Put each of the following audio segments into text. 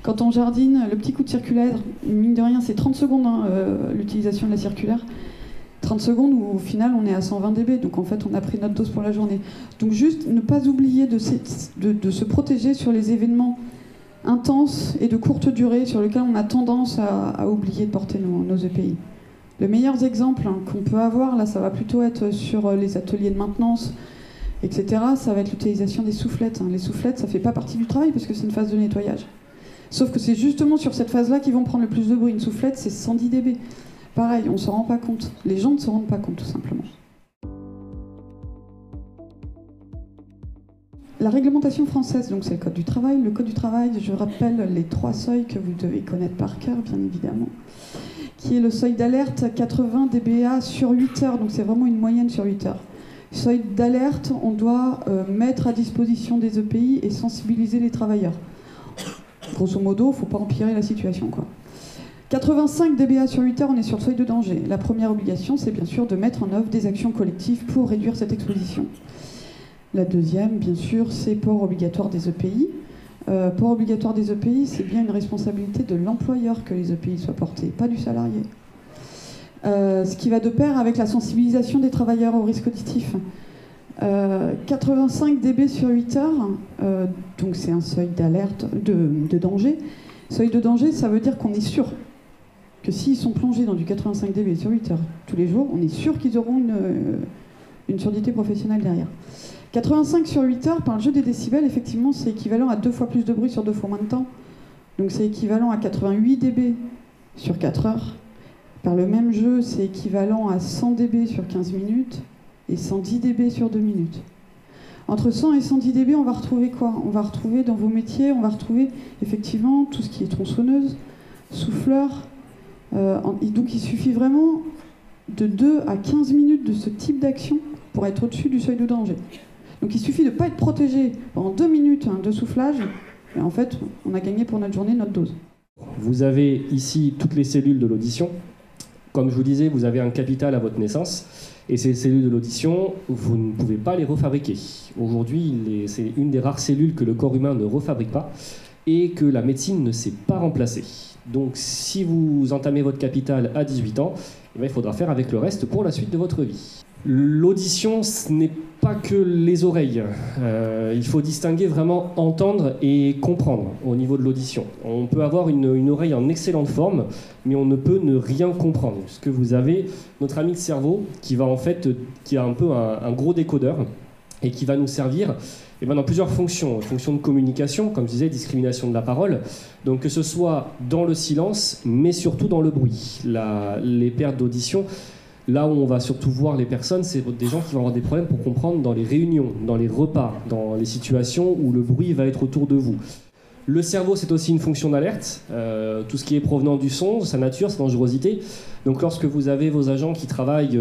Quand on jardine, le petit coup de circulaire, mine de rien, c'est 30 secondes, l'utilisation de la circulaire. 30 secondes où au final on est à 120 dB, donc en fait on a pris notre dose pour la journée. Donc juste ne pas oublier de se protéger sur les événements intenses et de courte durée sur lesquels on a tendance à oublier de porter nos EPI. Les meilleurs exemples qu'on peut avoir, là ça va plutôt être sur les ateliers de maintenance, etc. Ça va être l'utilisation des soufflettes. Les soufflettes, ça fait pas partie du travail parce que c'est une phase de nettoyage. Sauf que c'est justement sur cette phase-là qu'ils vont prendre le plus de bruit. Une soufflette, c'est 110 dB. Pareil, on ne s'en rend pas compte. Les gens ne se rendent pas compte, tout simplement. La réglementation française, donc c'est le Code du travail. Le Code du travail, je rappelle les 3 seuils que vous devez connaître par cœur, bien évidemment, qui est le seuil d'alerte 80 dBA sur 8 heures, donc c'est vraiment une moyenne sur 8 heures. Seuil d'alerte, on doit mettre à disposition des EPI et sensibiliser les travailleurs. Grosso modo, il ne faut pas empirer la situation, quoi. 85 dBA sur 8 heures, on est sur le seuil de danger. La première obligation, c'est bien sûr de mettre en œuvre des actions collectives pour réduire cette exposition. La deuxième, bien sûr, c'est port obligatoire des EPI. Port obligatoire des EPI, c'est bien une responsabilité de l'employeur que les EPI soient portés, pas du salarié. Ce qui va de pair avec la sensibilisation des travailleurs au risque auditif. 85 dB sur 8 heures, donc c'est un seuil d'alerte, de danger. Seuil de danger, ça veut dire qu'on est sûr que s'ils sont plongés dans du 85 dB sur 8 heures tous les jours, on est sûr qu'ils auront une surdité professionnelle derrière. 85 sur 8 heures, par le jeu des décibels, effectivement, c'est équivalent à 2 fois plus de bruit sur 2 fois moins de temps. Donc c'est équivalent à 88 dB sur 4 heures. Par le même jeu, c'est équivalent à 100 dB sur 15 minutes et 110 dB sur 2 minutes. Entre 100 et 110 dB, on va retrouver quoi? On va retrouver dans vos métiers, on va retrouver effectivement tout ce qui est tronçonneuse, souffleur. Donc il suffit vraiment de 2 à 15 minutes de ce type d'action pour être au-dessus du seuil de danger. Donc il suffit de ne pas être protégé pendant 2 minutes de soufflage, et en fait, on a gagné pour notre journée notre dose. Vous avez ici toutes les cellules de l'audition. Comme je vous disais, vous avez un capital à votre naissance, et ces cellules de l'audition, vous ne pouvez pas les refabriquer. Aujourd'hui, c'est une des rares cellules que le corps humain ne refabrique pas, et que la médecine ne sait pas remplacer. Donc si vous entamez votre capital à 18 ans, eh bien, il faudra faire avec le reste pour la suite de votre vie. L'audition, ce n'est pas que les oreilles. Il faut distinguer vraiment entendre et comprendre au niveau de l'audition. On peut avoir une oreille en excellente forme, mais on ne peut ne rien comprendre. Parce que vous avez notre ami le cerveau qui a un peu un gros décodeur et qui va nous servir dans plusieurs fonctions. Fonctions de communication, comme je disais, discrimination de la parole. Donc que ce soit dans le silence, mais surtout dans le bruit. Les pertes d'audition, là où on va surtout voir les personnes, c'est des gens qui vont avoir des problèmes pour comprendre dans les réunions, dans les repas, dans les situations où le bruit va être autour de vous. Le cerveau, c'est aussi une fonction d'alerte. Tout ce qui est provenant du son, sa nature, sa dangerosité. Donc lorsque vous avez vos agents qui travaillent,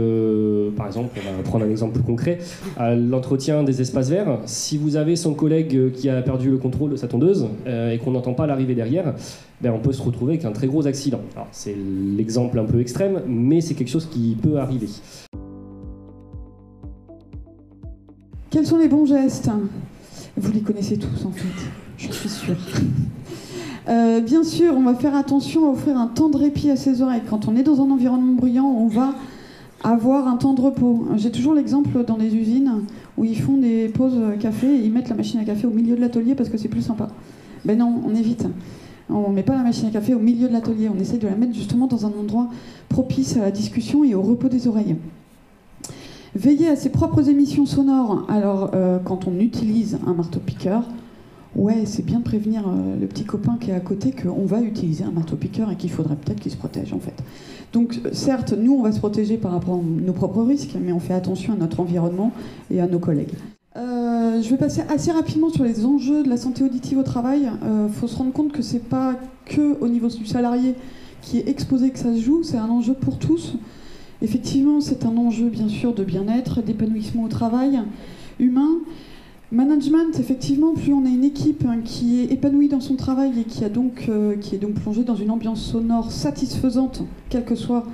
par exemple, on va prendre un exemple plus concret, à l'entretien des espaces verts, si vous avez son collègue qui a perdu le contrôle de sa tondeuse et qu'on n'entend pas l'arrivée derrière, on peut se retrouver avec un très gros accident. Alors, c'est l'exemple un peu extrême, mais c'est quelque chose qui peut arriver. Quels sont les bons gestes? Vous les connaissez tous, en fait, je suis sûre. Bien sûr, on va faire attention à offrir un temps de répit à ses oreilles. Quand on est dans un environnement bruyant, on va avoir un temps de repos. J'ai toujours l'exemple dans les usines où ils font des pauses café et ils mettent la machine à café au milieu de l'atelier parce que c'est plus sympa. Ben non, on évite. On ne met pas la machine à café au milieu de l'atelier. On essaie de la mettre justement dans un endroit propice à la discussion et au repos des oreilles. Veiller à ses propres émissions sonores. Alors, quand on utilise un marteau-piqueur, ouais, c'est bien de prévenir le petit copain qui est à côté qu'on va utiliser un marteau-piqueur et qu'il faudrait peut-être qu'il se protège, en fait. Donc, certes, nous, on va se protéger par rapport à nos propres risques, mais on fait attention à notre environnement et à nos collègues. Je vais passer assez rapidement sur les enjeux de la santé auditive au travail. Faut se rendre compte que c'est pas que au niveau du salarié qui est exposé que ça se joue, c'est un enjeu pour tous. Effectivement, c'est un enjeu, bien sûr, de bien-être, d'épanouissement au travail humain. Management, effectivement, plus on a une équipe qui est épanouie dans son travail et qui est donc plongée dans une ambiance sonore satisfaisante, quelle que soit,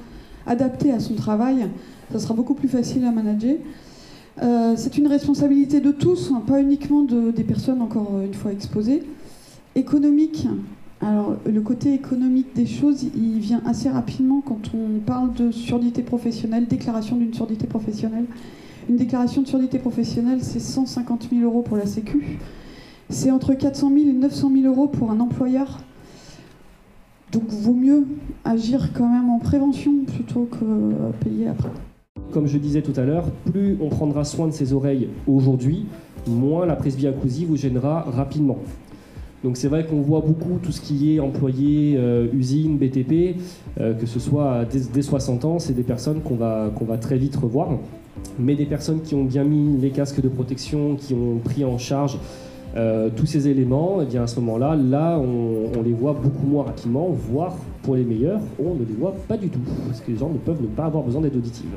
adaptée à son travail, ça sera beaucoup plus facile à manager. C'est une responsabilité de tous, pas uniquement des personnes, encore une fois, exposées. Économique, Alors, le côté économique des choses, il vient assez rapidement quand on parle de surdité professionnelle, déclaration d'une surdité professionnelle. Une déclaration de surdité professionnelle, c'est 150 000 € pour la Sécu. C'est entre 400 000 et 900 000 € pour un employeur. Donc, vaut mieux agir quand même en prévention plutôt que payer après. Comme je disais tout à l'heure, plus on prendra soin de ses oreilles aujourd'hui, moins la presbyacousie vous gênera rapidement. Donc c'est vrai qu'on voit beaucoup tout ce qui est employé, usine, BTP, que ce soit dès 60 ans, c'est des personnes qu'on va très vite revoir. Mais des personnes qui ont bien mis les casques de protection, qui ont pris en charge tous ces éléments, et bien à ce moment-là, on les voit beaucoup moins rapidement, voire pour les meilleurs, on ne les voit pas du tout, parce que les gens ne peuvent ne pas avoir besoin d'aide auditive.